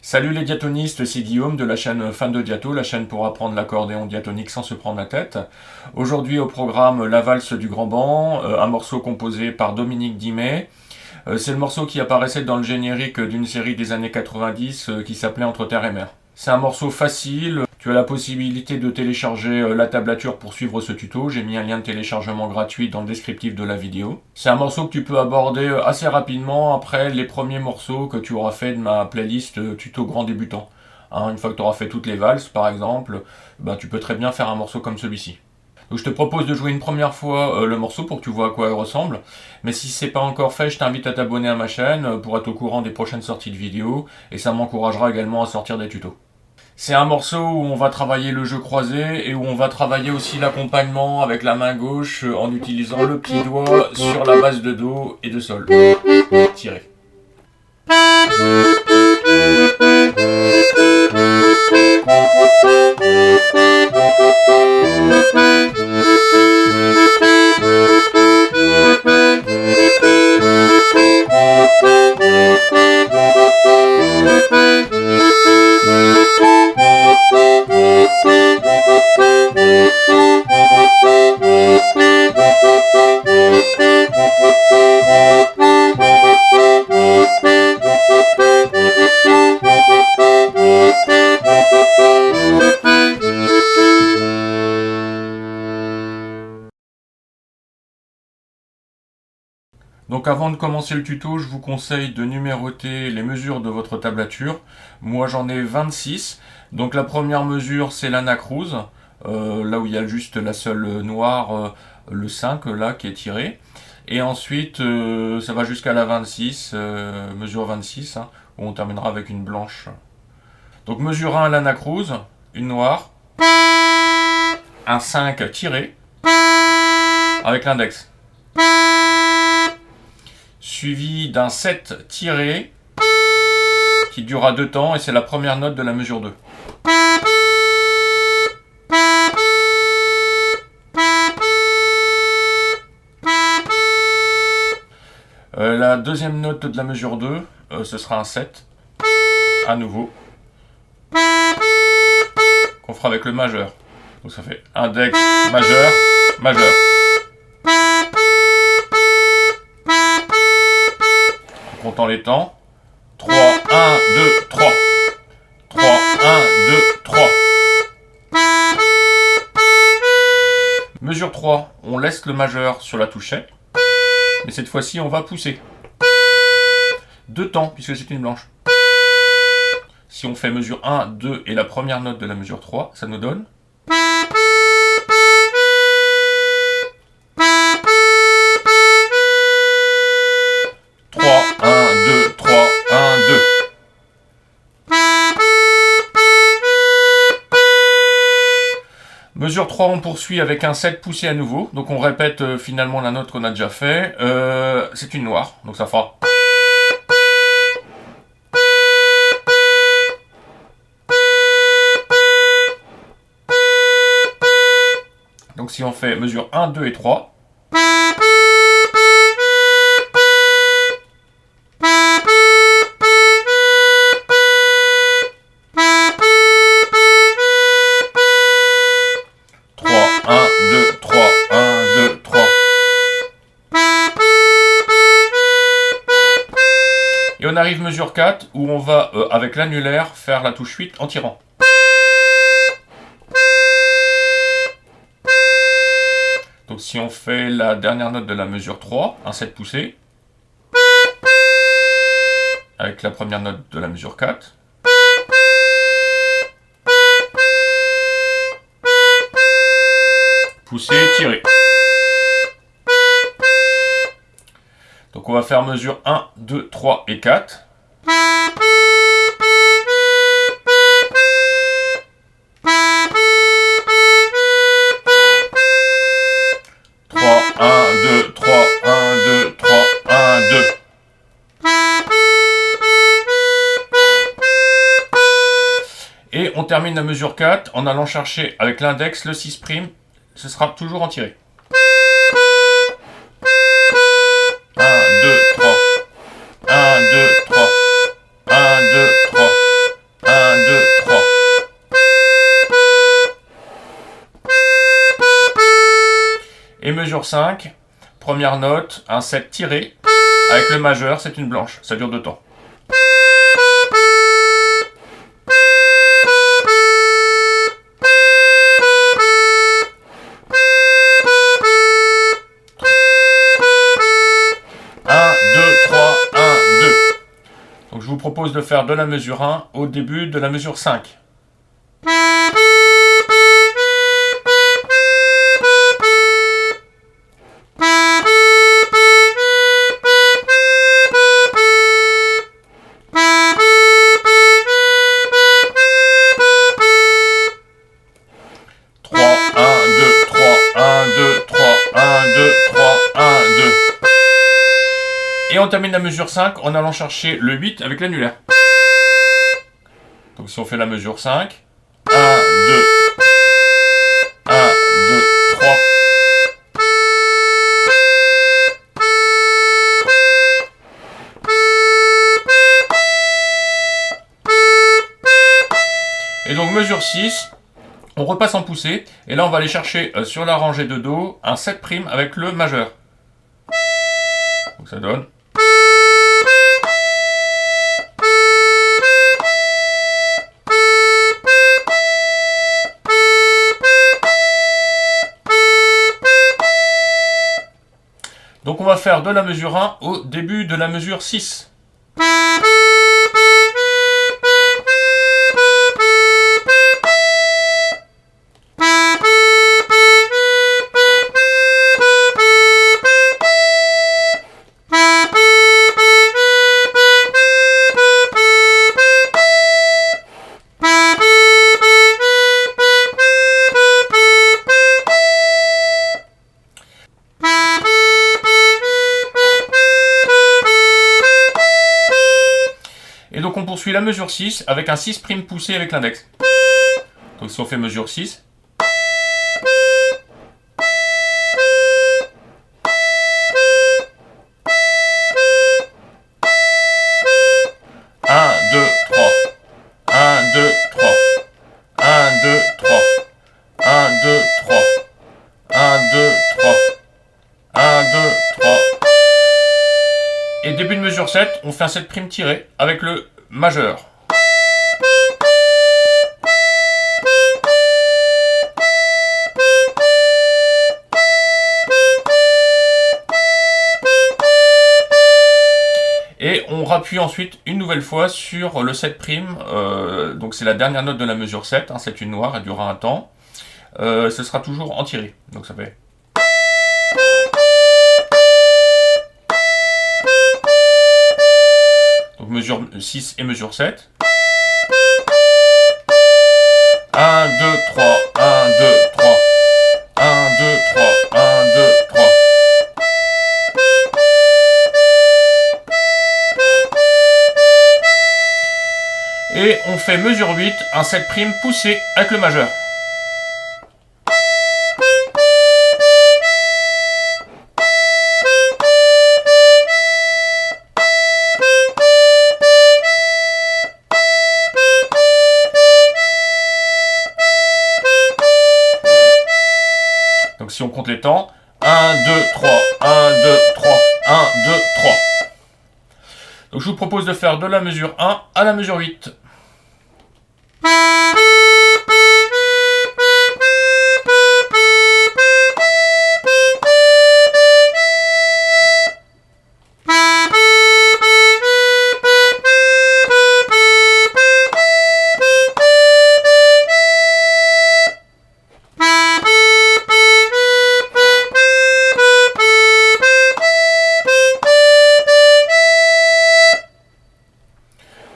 Salut les diatonistes, c'est Guillaume de la chaîne Fan de Diato, la chaîne pour apprendre l'accordéon diatonique sans se prendre la tête. Aujourd'hui au programme La valse du grand banc, un morceau composé par Dominique Dimet. C'est le morceau qui apparaissait dans le générique d'une série des années 90 qui s'appelait Entre terre et mer. C'est un morceau facile, tu as la possibilité de télécharger la tablature pour suivre ce tuto, j'ai mis un lien de téléchargement gratuit dans le descriptif de la vidéo. C'est un morceau que tu peux aborder assez rapidement après les premiers morceaux que tu auras fait de ma playlist tuto grand débutant. Une fois que tu auras fait toutes les valses par exemple, tu peux très bien faire un morceau comme celui-ci. Donc je te propose de jouer une première fois le morceau pour que tu vois à quoi il ressemble. Mais si c'est pas encore fait, je t'invite à t'abonner à ma chaîne pour être au courant des prochaines sorties de vidéos et ça m'encouragera également à sortir des tutos. C'est un morceau où on va travailler le jeu croisé et où on va travailler aussi l'accompagnement avec la main gauche en utilisant le petit doigt sur la base de Do et de Sol. Tiré. Donc avant de commencer le tuto, je vous conseille de numéroter les mesures de votre tablature. Moi j'en ai 26. Donc la première mesure c'est l'anacrouse, là où il y a juste la seule noire, le 5 là qui est tiré. Et ensuite ça va jusqu'à la 26, mesure 26, où on terminera avec une blanche. Donc mesure 1 l'anacrouse, une noire, un 5 tiré, avec l'index. Suivi d'un 7 tiré qui durera 2 temps et c'est la première note de la mesure 2. La deuxième note de la mesure 2, ce sera un 7, à nouveau, qu'on fera avec le majeur. Donc ça fait index, majeur, majeur. Comptant les temps. 3, 1, 2, 3. 3, 1, 2, 3. Mesure 3, on laisse le majeur sur la touchette. Mais cette fois-ci, on va pousser. 2 temps, puisque c'est une blanche. Si on fait mesure 1, 2 et la première note de la mesure 3, ça nous donne... Mesure 3, on poursuit avec un 7 poussé à nouveau. Donc on répète finalement la note qu'on a déjà fait. C'est une noire, donc ça fera... Donc si on fait mesure 1, 2 et 3... Et on arrive mesure 4 où on va, avec l'annulaire, faire la touche 8 en tirant. Donc si on fait la dernière note de la mesure 3, un 7 poussé, avec la première note de la mesure 4, poussé, tiré. Donc on va faire mesure 1, 2, 3 et 4. Et on termine la mesure 4 en allant chercher avec l'index le 6', ce sera toujours en tiré. 1, 2, 3. 1, 2, 3. 1, 2, 3. mesure 5, première note, un 7 tiré, avec le majeur, c'est une blanche, ça dure 2 temps. Donc je vous propose de faire de la mesure 1 au début de la mesure 5. Et on termine la mesure 5 en allant chercher le 8 avec l'annulaire. Donc si on fait la mesure 5, 1, 2, 1, 2, 3. Et donc mesure 6, on repasse en poussée, et là on va aller chercher sur la rangée de Do un 7' avec le majeur. Donc ça donne... Donc on va faire de la mesure 1 au début de la mesure 6. Et donc on poursuit la mesure 6 avec un 6' poussé avec l'index. Donc si on fait mesure 6, et début de mesure 7, on fait un 7' tiré avec le majeur. Et on rappuie ensuite une nouvelle fois sur le 7', donc c'est la dernière note de la mesure 7, hein, c'est une noire, elle durera un temps. Ce sera toujours en tiré, donc ça fait... Donc mesure 6 et mesure 7. 1, 2, 3, 1, 2, 3. 1, 2, 3, 1, 2, 3. Et on fait mesure 8, un 7' poussé avec le majeur. Donc si on compte les temps, 1, 2, 3, 1, 2, 3, 1, 2, 3. Donc je vous propose de faire de la mesure 1 à la mesure 8.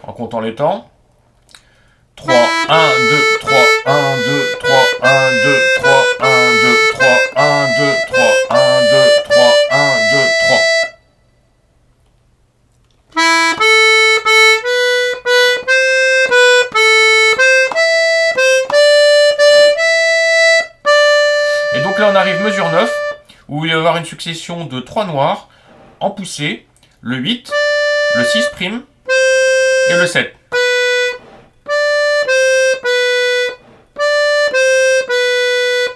En comptant les temps. 3, 1, 2, 3, 1, 2, 3, 1, 2, 3, 1, 2, 3, 1, 2, 3, 1, 2, 3, 1, 2, 3. Et donc là on arrive mesure 9, où il va y avoir une succession de 3 noirs en poussée, le 8, le 6' et le 7.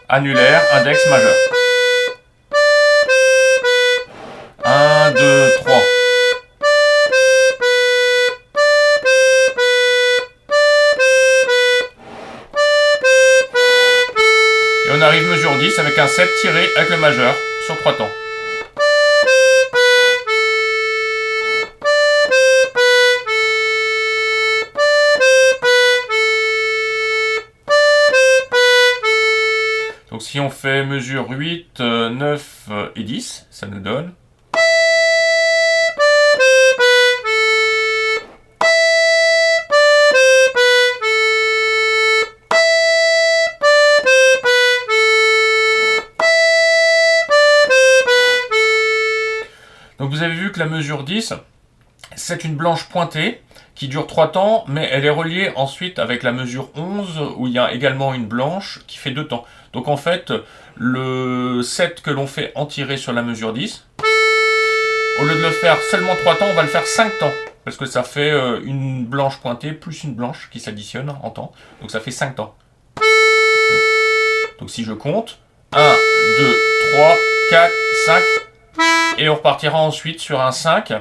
Annulaire, index, majeur. on arrive mesure 10 avec un 7 tiré avec le majeur sur 3 temps. Donc si on fait mesure 8, 9 et 10, ça nous donne... Donc vous avez vu que la mesure 10, c'est une blanche pointée qui dure 3 temps, mais elle est reliée ensuite avec la mesure 11, où il y a également une blanche qui fait 2 temps. Donc en fait, le 7 que l'on fait en tirer sur la mesure 10, au lieu de le faire seulement 3 temps, on va le faire 5 temps. Parce que ça fait une blanche pointée plus une blanche qui s'additionne en temps. Donc ça fait 5 temps. Donc si je compte, 1, 2, 3, 4, 5... Et on repartira ensuite sur un 5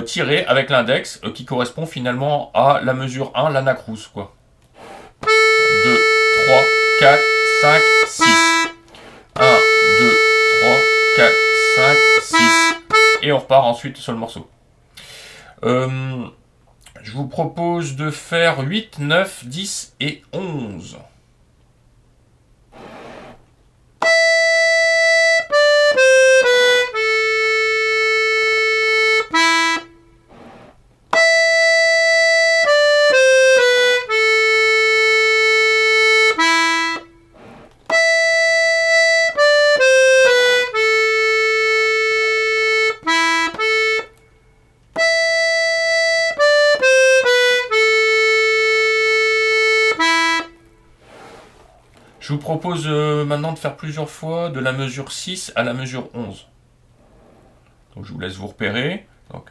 tiré avec l'index qui correspond finalement à la mesure 1, l'anacrouse, quoi. 2, 3, 4, 5, 6. 1, 2, 3, 4, 5, 6. Et on repart ensuite sur le morceau. Je vous propose de faire 8, 9, 10 et 11. Je vous propose maintenant de faire plusieurs fois de la mesure 6 à la mesure 11. Donc je vous laisse vous repérer. Donc.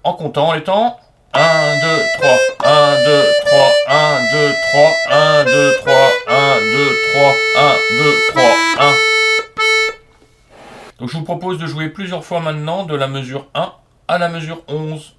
En comptant les temps, 1, 2, 3, 1, 2, 3, 1, 2, 3, 1, 2, 3, 1, 2, 3, 1, 2, 3, 1. Donc je vous propose de jouer plusieurs fois maintenant de la mesure 1 à la mesure 11.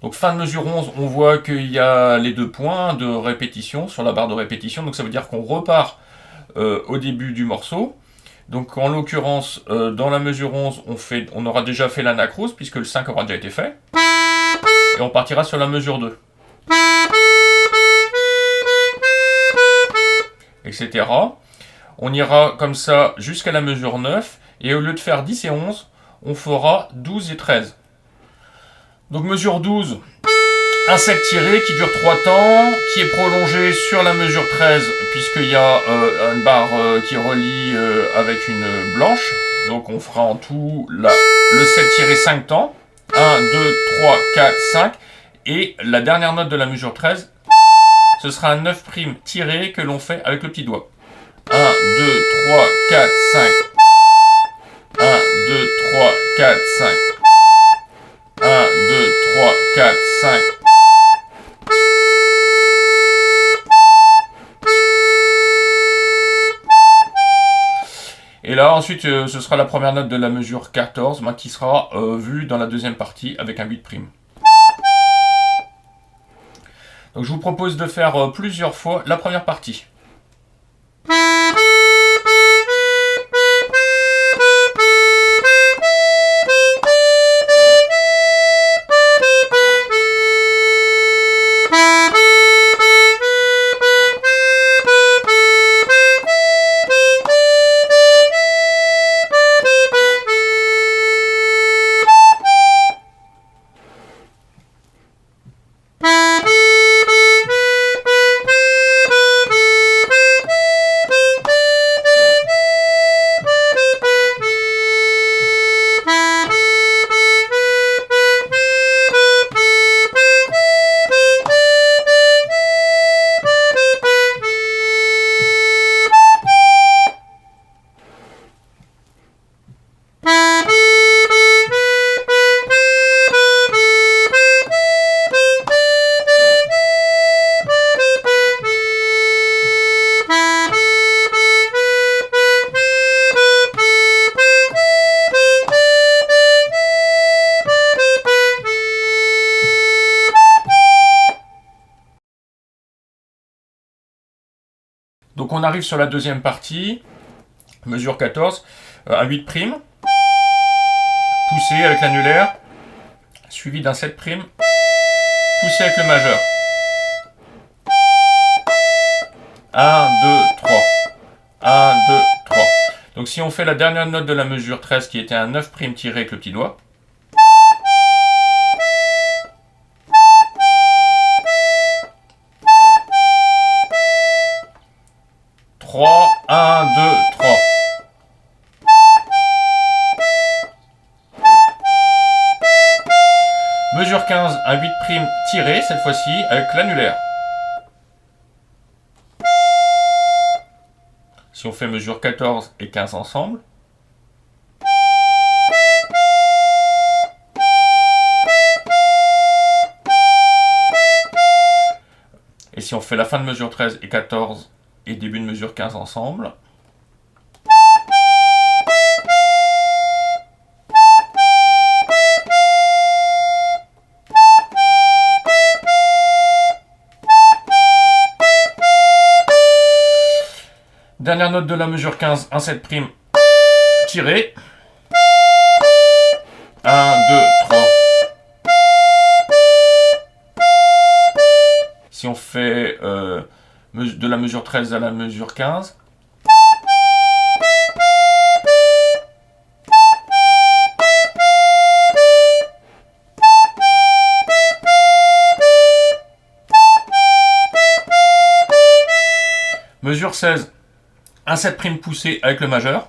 Donc fin de mesure 11, on voit qu'il y a les 2 points de répétition sur la barre de répétition, donc ça veut dire qu'on repart au début du morceau. Donc en l'occurrence, dans la mesure 11, on aura déjà fait l'anacrouse, puisque le 5 aura déjà été fait. Et on partira sur la mesure 2. Etc. On ira comme ça jusqu'à la mesure 9, et au lieu de faire 10 et 11, on fera 12 et 13. Donc mesure 12, un 7 tiré qui dure 3 temps, qui est prolongé sur la mesure 13, puisqu'il y a une barre qui relie avec une blanche. Donc on fera en tout le 7 tiré 5 temps. 1, 2, 3, 4, 5. Et la dernière note de la mesure 13, ce sera un 9' tiré que l'on fait avec le petit doigt. 1, 2, 3, 4, 5. 1, 2, 3, 4, 5. 1, 2, 3, 4, 5. Et là, ensuite, ce sera la première note de la mesure 14 qui sera vue dans la deuxième partie avec un 8'. Donc je vous propose de faire plusieurs fois la première partie. Donc on arrive sur la deuxième partie, mesure 14, un 8', poussé avec l'annulaire, suivi d'un 7', poussé avec le majeur. 1, 2, 3. 1, 2, 3. Donc si on fait la dernière note de la mesure 13 qui était un 9' tiré avec le petit doigt, 3, 1, 2, 3. Mesure 15, un 8' tiré cette fois-ci avec l'annulaire. Si on fait mesure 14 et 15 ensemble, et si on fait la fin de mesure 13 et 14 et début de mesure 15 ensemble, dernière note de la mesure 15, un 7' tiré, 1, 2, 3. Si on fait de la mesure 13 à la mesure 15, mesure 16, un 7' poussé avec le majeur.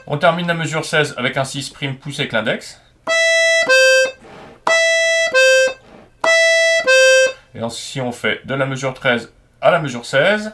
On termine la mesure 16 avec un 6' poussé avec l'index. Et si on fait de la mesure 13 à la mesure 16,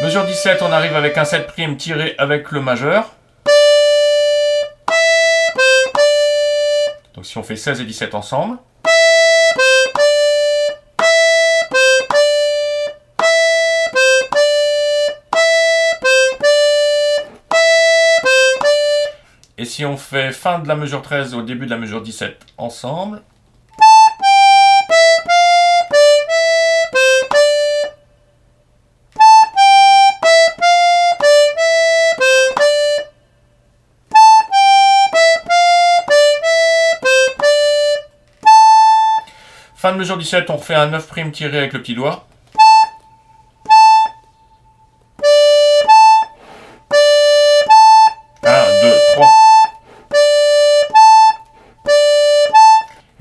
mesure 17, on arrive avec un 7' tiré avec le majeur. Donc si on fait 16 et 17 ensemble, et si on fait fin de la mesure 13 au début de la mesure 17 ensemble, fin de mesure 17, on refait un 9' tiré avec le petit doigt.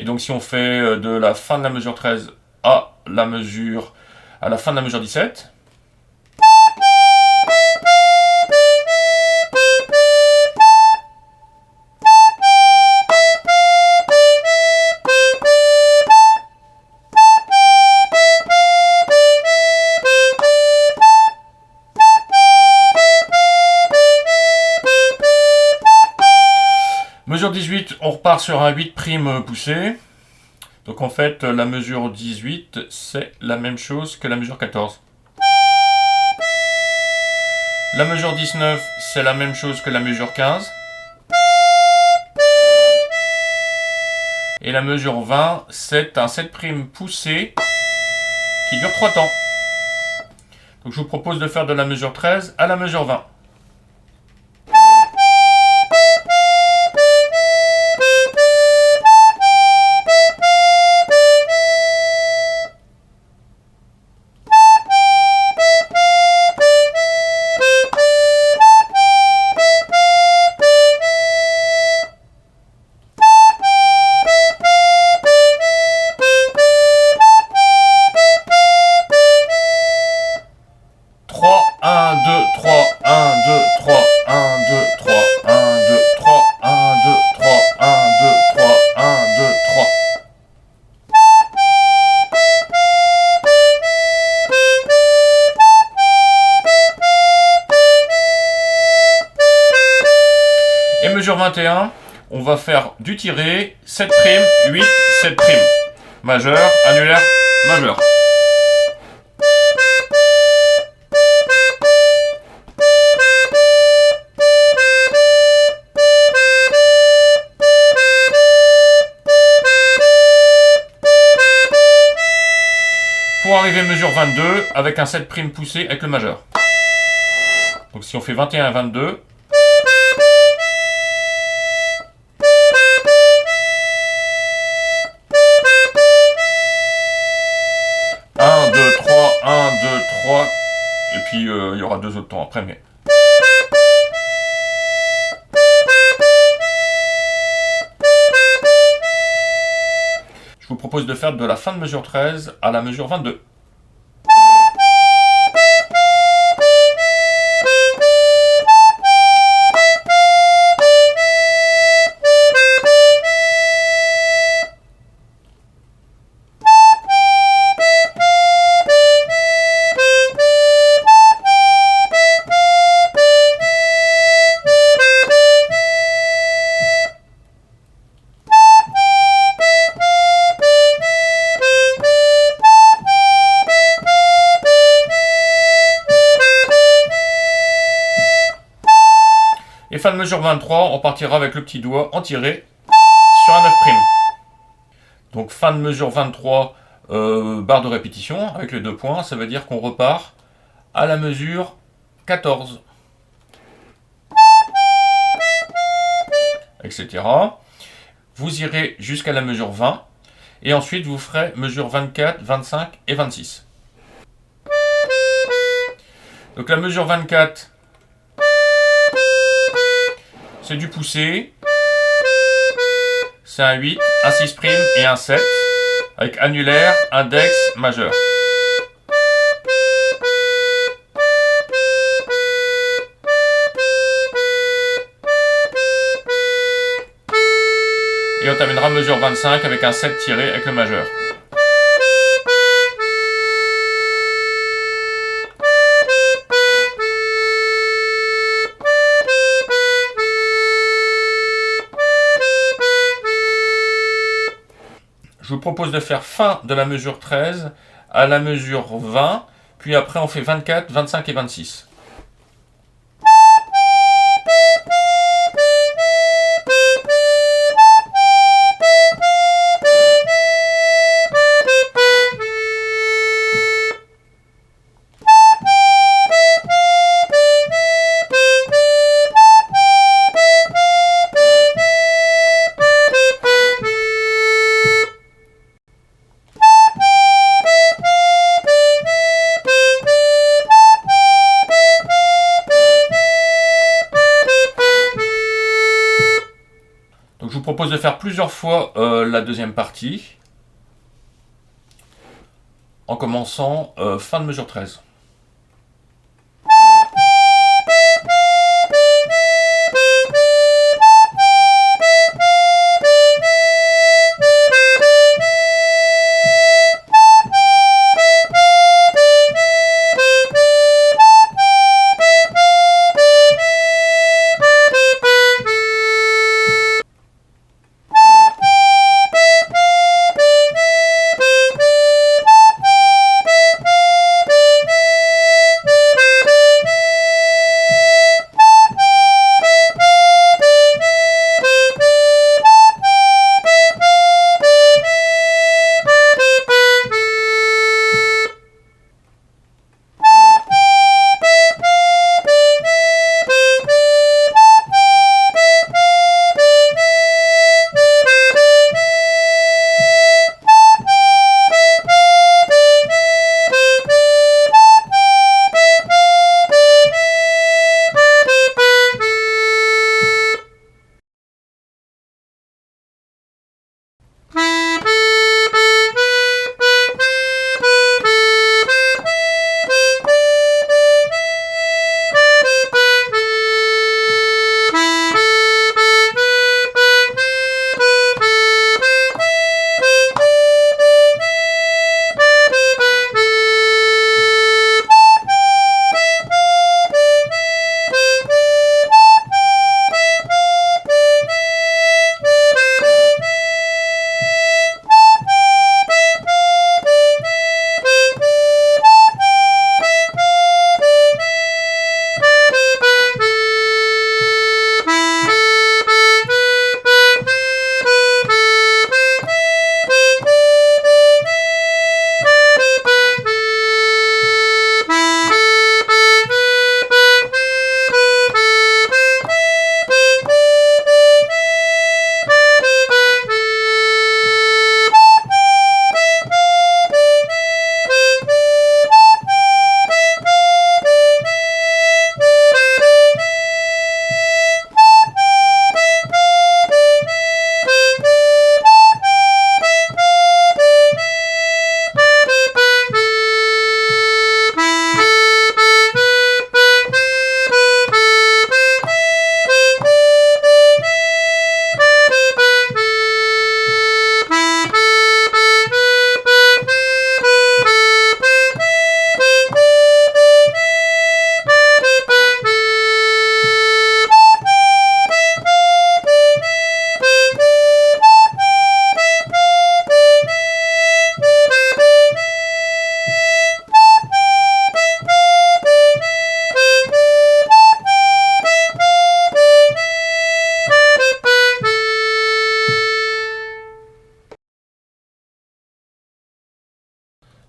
Et donc si on fait de la fin de la mesure 13 à la fin de la mesure 17, mesure 18, on repart sur un 8' poussé. Donc en fait, la mesure 18, c'est la même chose que la mesure 14. La mesure 19, c'est la même chose que la mesure 15. Et la mesure 20, c'est un 7' poussé qui dure 3 temps. Donc je vous propose de faire de la mesure 13 à la mesure 20. Et mesure 21, on va faire du tiré, 7', 8, 7', majeur, annulaire, majeur. Pour arriver mesure 22 avec un 7' poussé avec le majeur. Donc si on fait 21 et 22, 1, 2, 3, 1, 2, 3, et puis il y aura 2 autres temps après, mais... Je vous propose de faire de la fin de mesure 13 à la mesure 22. Et fin de mesure 23, on partira avec le petit doigt en tiré sur un 9'. Donc fin de mesure 23, barre de répétition avec les 2 points, ça veut dire qu'on repart à la mesure 14. Etc. Vous irez jusqu'à la mesure 20 et ensuite vous ferez mesure 24, 25 et 26. Donc la mesure 24, c'est du poussé, c'est un 8, un 6' et un 7, avec annulaire, index, majeur. Et on terminera mesure 25 avec un 7 tiré avec le majeur. Je vous propose de faire fin de la mesure 13 à la mesure 20, puis après on fait 24, 25 et 26. vous propose de faire plusieurs fois la deuxième partie, en commençant fin de mesure 13.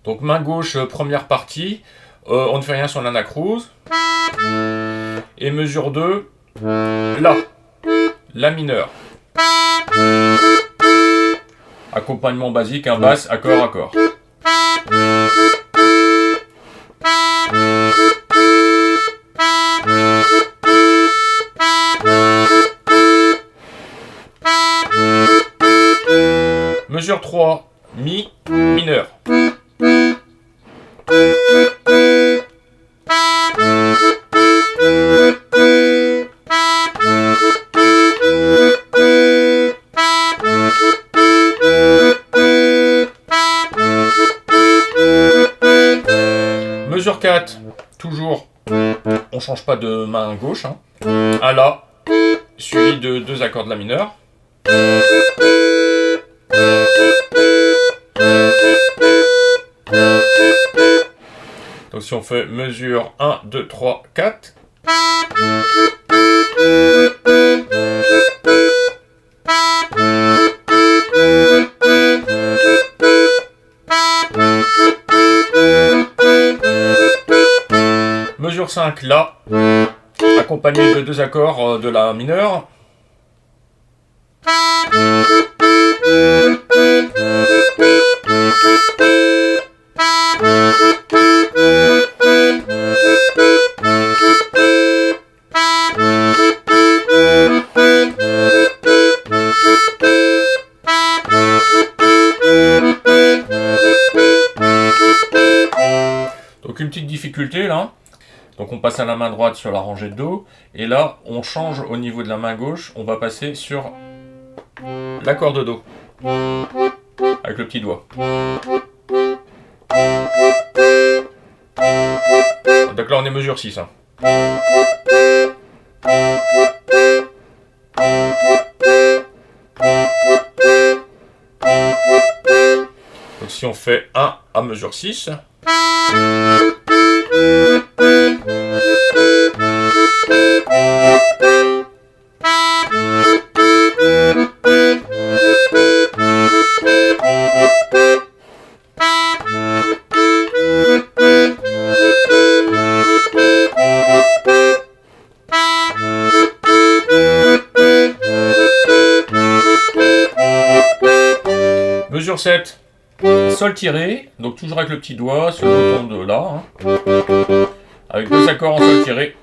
Donc main gauche, première partie, on ne fait rien sur l'anacrouse. Et mesure 2, La mineur. Accompagnement basique, un basse, accord, accord. Mesure 3, Mi, mineur. Mesure 4, toujours, on change pas de main gauche, hein. Un La, suivi de 2 accords de La mineur. Donc si on fait mesure 1, 2, 3, 4. Mesure 5, La, accompagné de 2 accords de La mineur. difficulté là. Donc on passe à la main droite sur la rangée de Do. Et là, on change au niveau de la main gauche. On va passer sur l'accord de Do. Avec le petit doigt. Donc là, on est mesure 6. Hein. Donc si on fait 1 à mesure 6. Mesure 7, sol tiré, donc toujours avec le petit doigt sur le bouton de là, hein, avec 2 accords en sol tiré.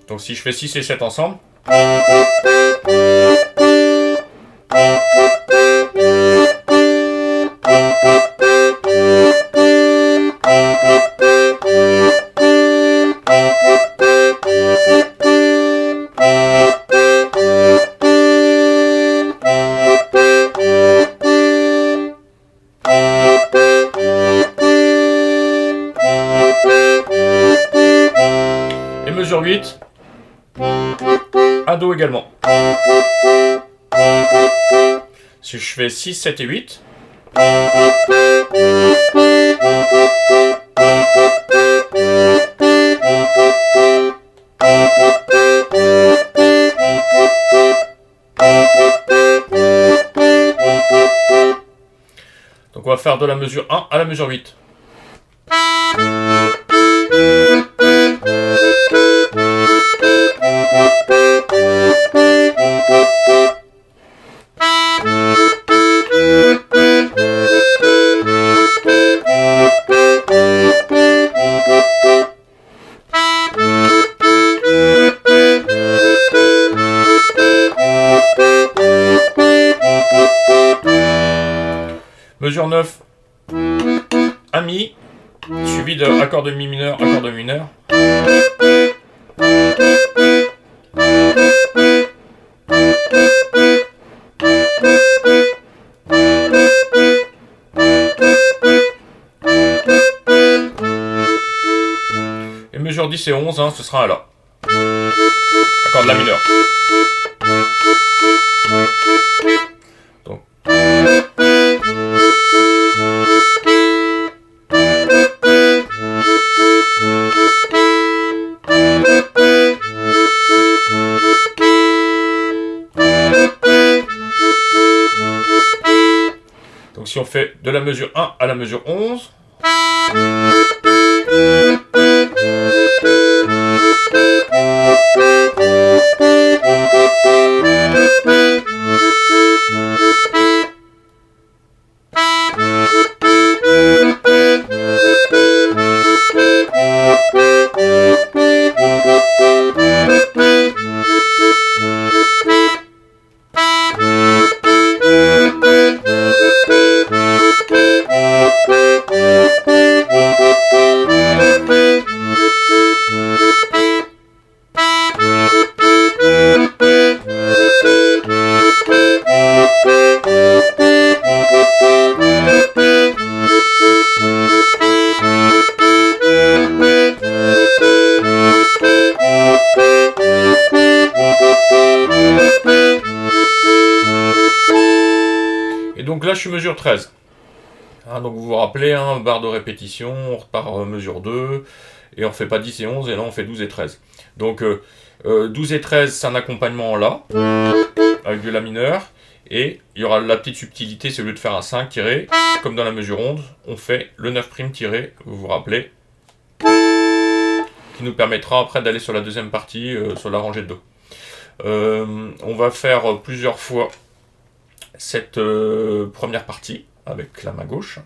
Donc si je fais 6 et 7 ensemble. Mesure 8, à Do également. Si je fais 6, 7 et 8, donc on va faire de la mesure 1 à la mesure 8. Mesure 9, un mi, suivi de accord de mi mineur, accord de mineur. Et mesure 10 et 11, hein, ce sera un La. Accord de La mineur. Donc. Donc si on fait de la mesure 1 à la mesure 11, donc là je suis mesure 13. Hein, donc vous vous rappelez, hein, barre de répétition, on repart mesure 2, et on ne fait pas 10 et 11, et là on fait 12 et 13. Donc 12 et 13 c'est un accompagnement en La, avec du La mineur, et il y aura la petite subtilité, c'est au lieu de faire un 5 tiré, comme dans la mesure 11, on fait le 9' tiré, vous vous rappelez, qui nous permettra après d'aller sur la deuxième partie, sur la rangée de Do. On va faire plusieurs fois cette première partie avec la main gauche.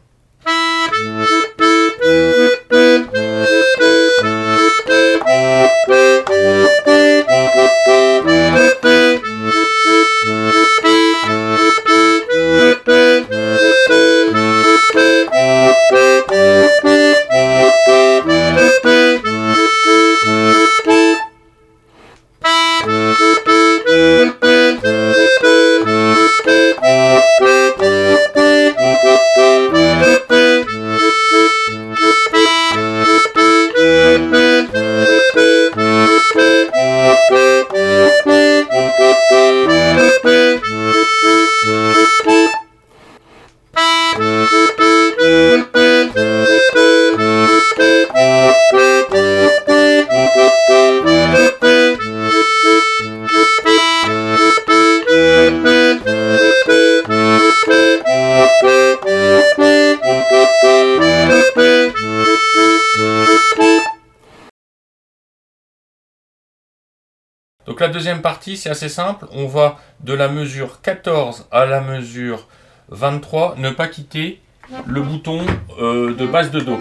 Donc la deuxième partie, c'est assez simple. On va de la mesure 14 à la mesure 23, ne pas quitter le bouton de basse de Do.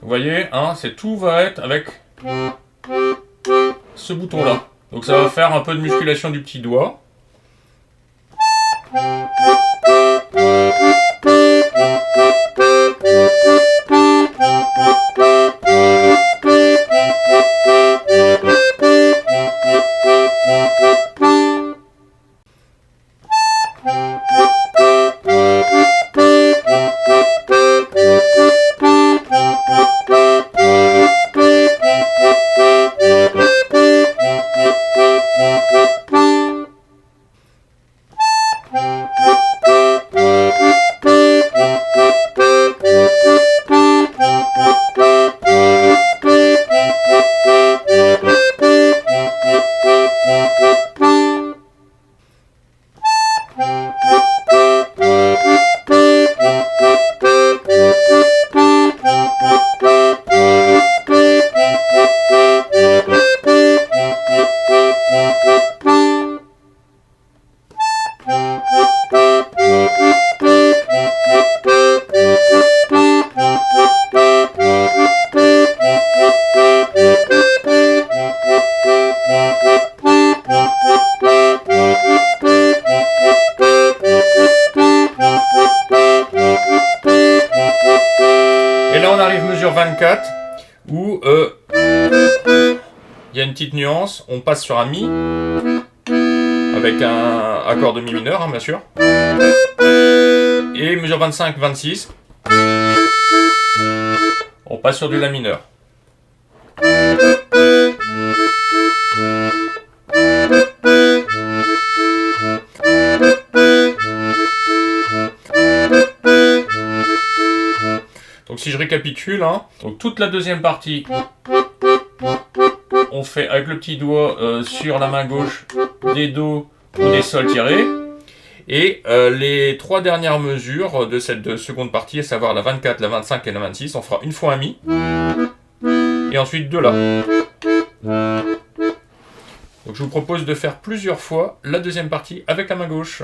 Vous voyez, hein, tout va être avec ce bouton-là. Donc ça va faire un peu de musculation du petit doigt. Et là on arrive mesure 24 où il y a une petite nuance, on passe sur un Mi avec un accord de Mi mineur, hein, bien sûr. Et mesure 25-26, on passe sur du La mineur. Donc si je récapitule, hein, donc toute la deuxième partie, on fait avec le petit doigt sur la main gauche des Do ou des Sol tirés. Et les trois dernières mesures de cette seconde partie, à savoir la 24, la 25 et la 26, on fera une fois un Mi. Et ensuite deux La. Donc je vous propose de faire plusieurs fois la deuxième partie avec la main gauche.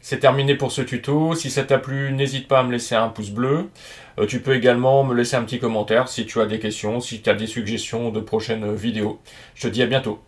C'est terminé pour ce tuto. Si ça t'a plu, n'hésite pas à me laisser un pouce bleu. Tu peux également me laisser un petit commentaire si tu as des questions, si tu as des suggestions de prochaines vidéos. Je te dis à bientôt.